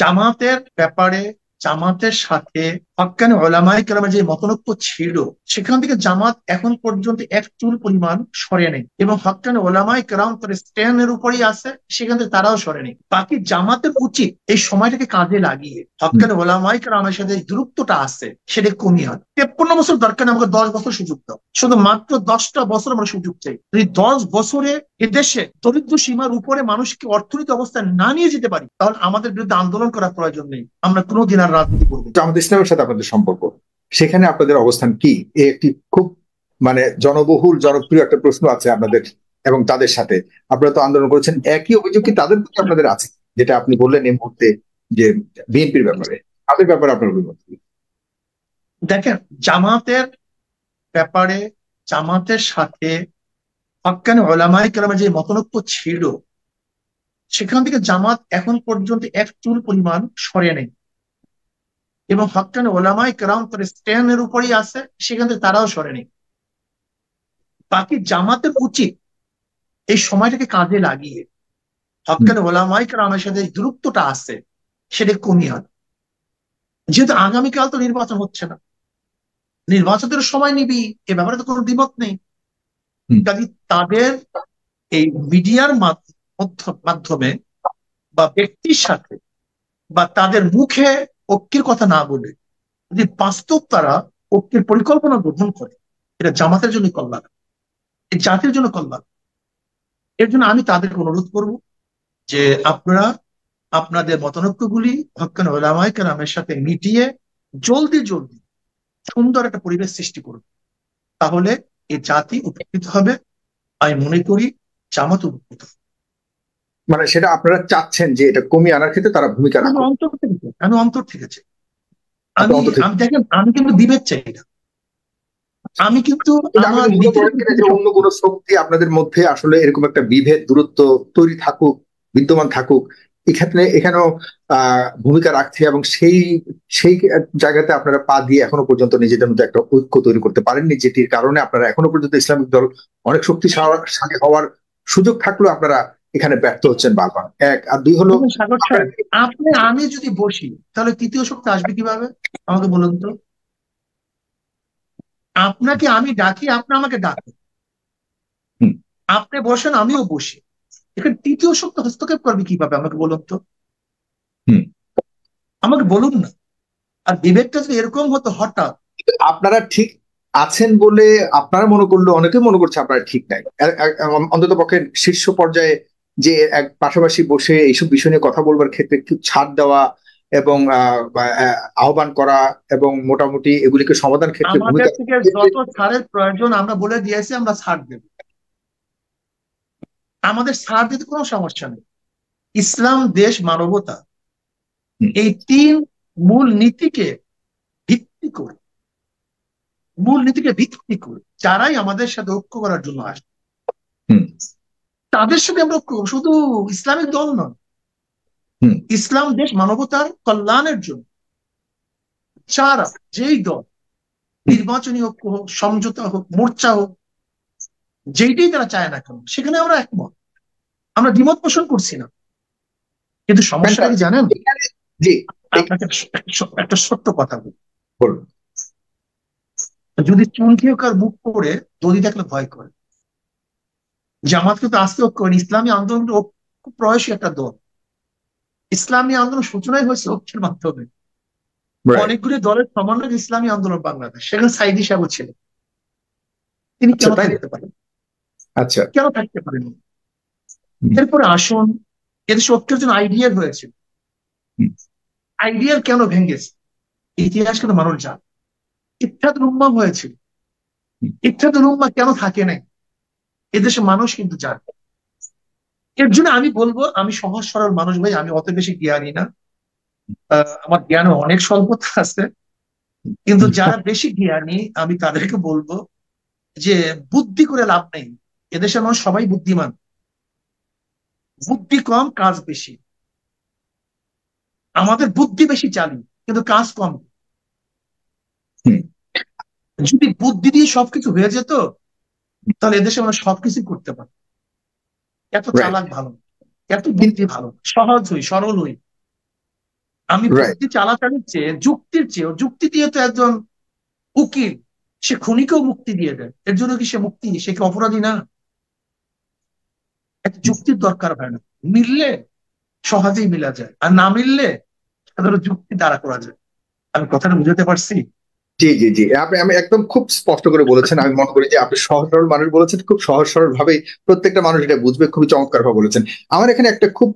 জামাতের ব্যাপারে জামাতের সাথে হক্কানি উলামায়ে কেরামের যে মতনৈক্য ছিল, সেখান থেকে জামাত এখন পর্যন্ত এক চুল পরিমাণ সরে নেই, এবং হক্কানি উলামায়ে কেরাম তার স্ট্যান্ডের উপরই আছে, সেখান থেকে তারাও সরে নেই। বাকি জামাতের উচিত এই সময়টাকে কাজে লাগিয়ে হুম। হক্কানি উলামায়ে কেরামের সাথে যে দূরত্বটা আছে সেটা কমিয়ে আনে। 53 বছর দরকার নেই, আমাকে 10 বছর সুযোগ দাও, শুধু মাত্র 10টা বছর আমরা সুযোগ চাই। এই 10 বছরে এদেশে দরিদ্র সীমার উপরে মানুষকে অর্থনৈতিক অবস্থায় না নিয়ে যেতে পারি, তাহলে আমাদের বিরুদ্ধে আন্দোলন করার প্রয়োজন নেই, আমরা কোনোদিন আর রাজনীতি করবো না। জামাত ইসলামের সাথে আপনাদের সম্পর্ক, সেখানে আপনাদের অবস্থান কি? একটি খুব মানে জনবহুল জনপ্রিয় একটা প্রশ্ন আছে আপনাদের এবং তাদের সাথে। আপনারা তো আন্দোলন করেছেন, একই অভিযোগ কি তাদের প্রতি আপনাদের আছে? যেটা আপনি বললেন এই মুহূর্তে যে বিএনপির ব্যাপারে, তাদের ব্যাপারে আপনার অভিমত কি? দেখেন, জামাতের ব্যাপারে জামাতের সাথে হক্কানি উলামায়ে কেরামের যে মতনৈক্য ছিল, সেখান থেকে জামাত এখন পর্যন্ত এক চুল পরিমাণ সরে নেই, এবং হক্কানি উলামায়ে কেরাম তার স্ট্যান্ডের উপরই আছে, সেখান থেকে তারাও সরে নেই। বাকি জামাতের উচিত এই সময়টাকে কাজে লাগিয়ে হুম। হক্কানি উলামায়ে কেরামের সাথে যে দূরত্বটা আছে সেটা কমিয়ে আনে। যেহেতু আগামীকাল তো নির্বাচন হচ্ছে না, নির্বাচনের সময় নিবি, এ ব্যাপারে তো কোনো দ্বিমত নেই। হুম। কাজে তাদের এই মিডিয়ার মাধ্যমে বা ব্যক্তির সাথে বা তাদের মুখে ঐক্যের কথা না বলে যদি বাস্তব তারা ঐক্যের পরিকল্পনা গ্রহণ করে, এটা জামাতের জন্য কল্যাণ, এই জাতির জন্য কল্যাণ। এর জন্য আমি তাদেরকে অনুরোধ করব যে আপনারা আপনাদের মতানৈক্যগুলি হক্কানি উলামায়ে কেরামের সাথে মিটিয়ে জলদি জলদি সুন্দর একটা পরিবেশ সৃষ্টি করুন, তাহলে এই জাতি উপকৃত হবে। আমি মনে করি জামাত উপকৃত হবে। মানে সেটা আপনারা চাচ্ছেন যে এটা কমিয়ে আনার ক্ষেত্রে তারা ভূমিকা আমি রাখুক? অন্তর থেকে চাই, আমি অন্তর থেকে চাই। আপনি আমি অন্তত থেকে? আমি দেখেন, আমি কিন্তু বিভেদ চাই না, আমি কিন্তু কিন্তু আপনি আমার কি মনে নীতির করেন কিনা যে অন্য কোনো শক্তি আপনাদের মধ্যে আসলে এরকম একটা বিভেদ দূরত্ব তৈরি থাকুক, বিদ্যমান থাকুক, এক্ষেত্রে এখানেও ভূমিকা রাখছে, এবং সেই সেই জায়গাতে আপনারা পা দিয়ে এখনো পর্যন্ত নিজেদের মধ্যে একটা ঐক্য তৈরি করতে পারেননি, যেটির কারণে আপনারা এখনো পর্যন্ত ইসলামিক দল অনেক শক্তিশালী হওয়ার সুযোগ থাকলেও আপনারা এখানে ব্যর্থ হচ্ছেন বারবার। এক আর দুই হলো, দেখুন সাগর আপনারা সাহেব, আমি যদি বসি তাহলে তৃতীয় শক্তি আসবে কিভাবে আমাকে বলুন তো? আপনাকে আমি ডাকি, আপনি আমাকে ডাকেন, হুম। আপনি বসেন আমিও বসি, এখানে তৃতীয় শক্তি হস্তক্ষেপ করবে কিভাবে আমাকে বলুন তো? হুম। আমাকে বলুন না। আর বিবেকটা যদি এরকম হতো হঠাৎ, আপনারা ঠিক আছেন বলে আপনারা মনে করলে অনেকে মনে করছে আপনারা ঠিক নাই। অন্তত পক্ষে শীর্ষ পর্যায়ে যে এক পাশাপাশি বসে এইসব বিষয় নিয়ে কথা বলবার ক্ষেত্রে একটু ছাড় দেওয়া এবং আহ্বান করা এবং মোটামুটি এগুলিকে সমাধান ক্ষেত্রে আমাদের ভূমিকা থেকে ক্ষেত্রে। যত ছাড়ের প্রয়োজন আমরা বলে দিয়েছি, আমরা ছাড় দেব, আমাদের ছাড় দিতে কোনো সমস্যা নেই। ইসলাম, দেশ, মানবতা, হুম। এই তিন মূল নীতিকে ভিত্তি করে যারাই আমাদের সাথে ঐক্য করার জন্য আসে, হুম। তাদের সাথে আমরা ঐক্য করবো। শুধু ইসলামিক দল নয়, হুম। ইসলাম, দেশ, মানবতার কল্যাণের জন্য যারা, যেই দল, হুম। নির্বাচনী ঐক্য হোক, সমঝোতা হোক, মোর্চা হোক, যেইটাই তারা চায় না কেন, সেখানে আমরা একমত, আমরা দ্বিমত পোষণ করছি না। কিন্তু সমস্যাটা কি ফ্যান্টাস্টিক। জানেন? এখানে জি, আপনাকে একটা সত্য কথা বলি, বলুন। যদি চুনকি হোক আর মুখ পড়ে দড়ি থাকলে ভয় করে। জামাত কিন্তু আজকে ঐক্য করেনি, ইসলামী আন্দোলন ঐক্য প্রয়াসী একটা দল। ইসলামী আন্দোলন সূচনাই হয়েছে ঐক্যের মাধ্যমে। রাইট। অনেকগুলি দলের সমন্বয় ইসলামী আন্দোলন বাংলাদেশ, সেখানে সাইদি সাহেব ছিলেন, তিনি আচ্ছা, কেন তাই না? থাকতে পারেন? আচ্ছা। কেন থাকতে পারেন? হুম। এরপরে আসুন, এদেশে ঐক্যের জন্য আইডিয়াল হয়েছে, হুম। আইডিয়াল কেন ভেঙেছে ইতিহাস কিন্তু মানুষ জানে। ইত্তেহাদুল উম্মাহ হয়েছিল, হুম। ইত্তেহাদুল উম্মাহ কেন থাকে নাই এদেশে মানুষ কিন্তু জানে। এর জন্য আমি বলবো, আমি সহজ সরল মানুষ ভাই, আমি অত বেশি জ্ঞানী না, আমার জ্ঞান অনেক স্বল্পতা আছে। কিন্তু যারা বেশি জ্ঞানী আমি তাদেরকে বলবো যে বুদ্ধি করে লাভ নেই, এদেশের মানুষ সবাই বুদ্ধিমান, বুদ্ধি কম কাজ বেশি। আমাদের বুদ্ধি বেশি চালু, কিন্তু কাজ কম। হুম। যদি বুদ্ধি দিয়ে সবকিছু হয়ে যেত, তাহলে এদেশে আমরা সবকিছু করতে পারতাম। এত রাইট। চালাক ভালো, এত বুদ্ধি ভালো, সহজ হই, সরল হই। আমি রাইট। বুদ্ধি চালাচালির চেয়ে যুক্তির চেয়ে, যুক্তি দিয়ে তো একজন উকিল সে খুনিকেও মুক্তি দিয়ে দেয়, এর জন্য কি সে মুক্তি, সে কি অপরাধী না? একটা যুক্তির দরকার হয় না, মিললে সহজেই মিলা যায়, আর না মিললে সাধারণ যুক্তি দ্বারা করা যায়। আমি কথাটা বুঝাতে পারছি? জি জি জি, আপনি আমি একদম খুব স্পষ্ট করে বলেছেন। আমি মনে করি যে আপনি সহজ সরল মানুষ বলেছেন, খুব সহজ সরল ভাবেই প্রত্যেকটা মানুষ এটা বুঝবে, খুবই চমৎকার ভাবে বলেছেন। আমার এখানে একটা খুব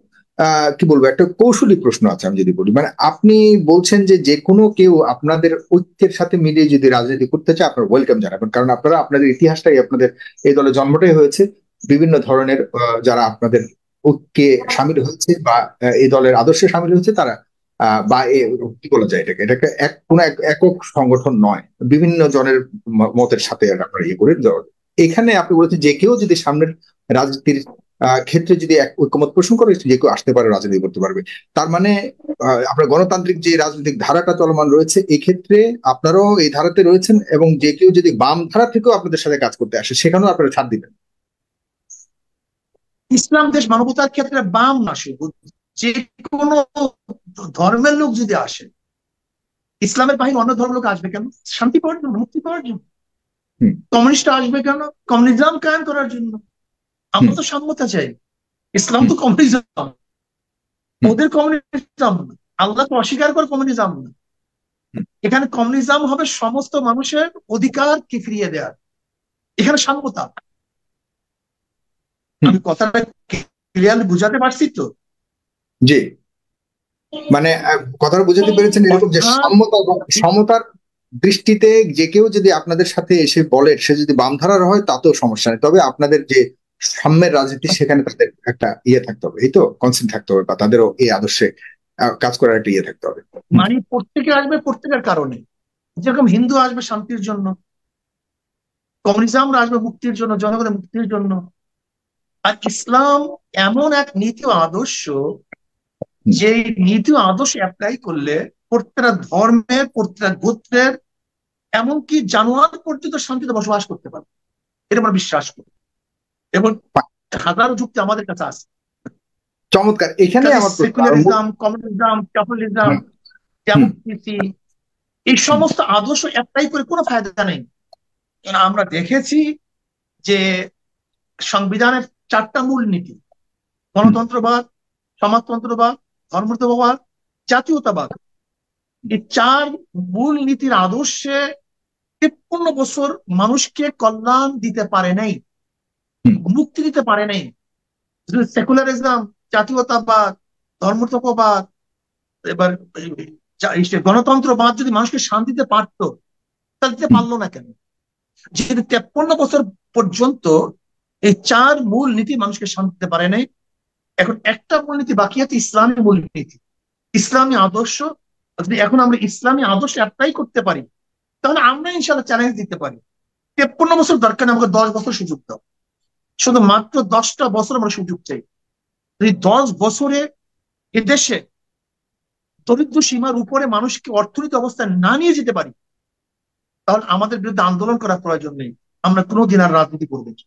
কি বলবো, একটা কৌশলী প্রশ্ন আছে, আমি যদি বলি। মানে আপনি বলছেন যে যে কোনো কেউ আপনাদের ঐক্যের সাথে মিলিয়ে যদি রাজনীতি করতে চায়, আপনার ওয়েলকাম জানাবেন, কারণ আপনারা আপনাদের ইতিহাসটাই, আপনাদের এই দলের জন্মটাই হয়েছে বিভিন্ন ধরনের যারা আপনাদের ঐক্যে সামিল হয়েছে বা এই দলের আদর্শে সামিল হয়েছে তারা বা কি বলা যায় এটাকে, এটাকে কোনো একক সংগঠন নয়, বিভিন্ন জনের মতের সাথে আপনারা ইয়ে করে দেওয়া। এখানে আপনি বলেছেন যে কেউ যদি সামনের রাজনীতির ক্ষেত্রে যদি এক ঐকমত পোষণ করে, যে কেউ আসতে পারে, রাজনীতি করতে পারবে। তার মানে আপনার গণতান্ত্রিক যে রাজনৈতিক ধারাটা চলমান রয়েছে, এই ক্ষেত্রে আপনারাও এই ধারাতে রয়েছেন, এবং যে কেউ যদি বাম ধারা থেকেও আপনাদের সাথে কাজ করতে আসে, সেখানেও আপনারা ছাড় দিবেন। ইসলাম দেশ মানবতার ক্ষেত্রে বাম না, শুধু যে কোনো ধর্মের লোক যদি আসে, ইসলামের বাহিনী অন্য ধর্মের লোক আসবে কেন? শান্তি পাওয়ার জন্য, মুক্তি পাওয়ার জন্য। হুম কমিউনিস্ট আসবে কেন? কমিউনিজম কায়েম করার জন্য। হুম আমরা তো সাম্যতা চাই। ইসলাম হুম তো কমিউনিজম, হুম ওদের কমিউনিজম না। আল্লাহ তো অস্বীকার করে কমিউনিজম না। হুম এখানে কমিউনিজম হবে সমস্ত মানুষের অধিকারকে ফিরিয়ে দেওয়ার, এখানে সাম্যতা। হুম। আমি কথাটা ক্লিয়ারলি বুঝাতে পারছি তো? জি, মানে কথাটা বুঝাতে পেরেছেন এরকম যে অর্থাৎ সমতা এবং সমতার দৃষ্টিতে যে কেউ যদি আপনাদের সাথে এসে বলে সে যদি বামধারার হয়, তাতেও সমস্যা নেই, তবে আপনাদের যে সাম্যের রাজনীতি, সেখানে তাদের একটা ইয়ে থাকতে হবে, এই তো কনসেন্ট থাকতে হবে, বা তাদেরও এই আদর্শে কাজ করার একটা ইয়ে থাকতে হবে। মানে প্রত্যেকে আসবে প্রত্যেকের কারণে। যেরকম হিন্দু আসবে শান্তির জন্য, কমিউনিজমরা আসবে মুক্তির জন্য, জনগণের মুক্তির জন্য। আর ইসলাম এমন এক নীতি ও আদর্শ, হুম যে নীতি ও আদর্শ অ্যাপ্লাই করলে প্রত্যেকটা ধর্মের, প্রত্যেকটা গোত্রের, এমনকি জানোয়ার পর্যন্ত শান্তিতে বসবাস করতে পারবে, এটা আমরা বিশ্বাস করি। এবং হাজারো যুক্তি আমাদের কাছে আছে। চমৎকার, এখানে কাজে আমার প্রশ্ন আর সেকুলারিজম, কমিউনিজম, ক্যাপিটালিজম, হুম হুম ডেমোক্রেসি, এই হুম সমস্ত আদর্শ অ্যাপ্লাই করে কোনো ফায়দা নেই। কারণ আমরা দেখেছি যে সংবিধানের চারটা মূল নীতি: হুম গণতন্ত্রবাদ, সমাজতন্ত্রবাদ, ধর্মতন্ত্রবাদ, জাতীয়তাবাদ। এই চার মূল নীতির আদর্শে 53 বছর মানুষকে কল্যাণ দিতে পারে নাই, হুম মুক্তি দিতে পারে নাই। সেকুলারিজম, জাতীয়তাবাদ, ধর্মতত্ত্ববাদ, এবার গণতন্ত্রবাদ যদি মানুষকে শান্তিতে পারতো, তাহলে দিতে হুম পারলো না কেন? যেহেতু 53 বছর পর্যন্ত এই চার মূল নীতি মানুষকে শান্তি দিতে পারে নাই, এখন একটা মূলনীতি বাকি আছে, ইসলামী মূলনীতি, ইসলামী আদর্শ। যদি এখন আমরা ইসলামী আদর্শ অ্যাপ্লাই করতে পারি, তাহলে আমরা ইনশাল্লাহ চ্যালেঞ্জ দিতে পারি। 53 বছর দরকার নেই, আমাকে 10 বছর সুযোগ দাও, শুধু মাত্র 10টা বছর আমরা সুযোগ চাই। যদি 10 বছরে এদেশে দরিদ্র সীমার উপরে মানুষকে অর্থনৈতিক অবস্থায় না নিয়ে যেতে পারি, তাহলে আমাদের বিরুদ্ধে আন্দোলন করার প্রয়োজন নেই, আমরা কোনোদিন আর রাজনীতি করবো না।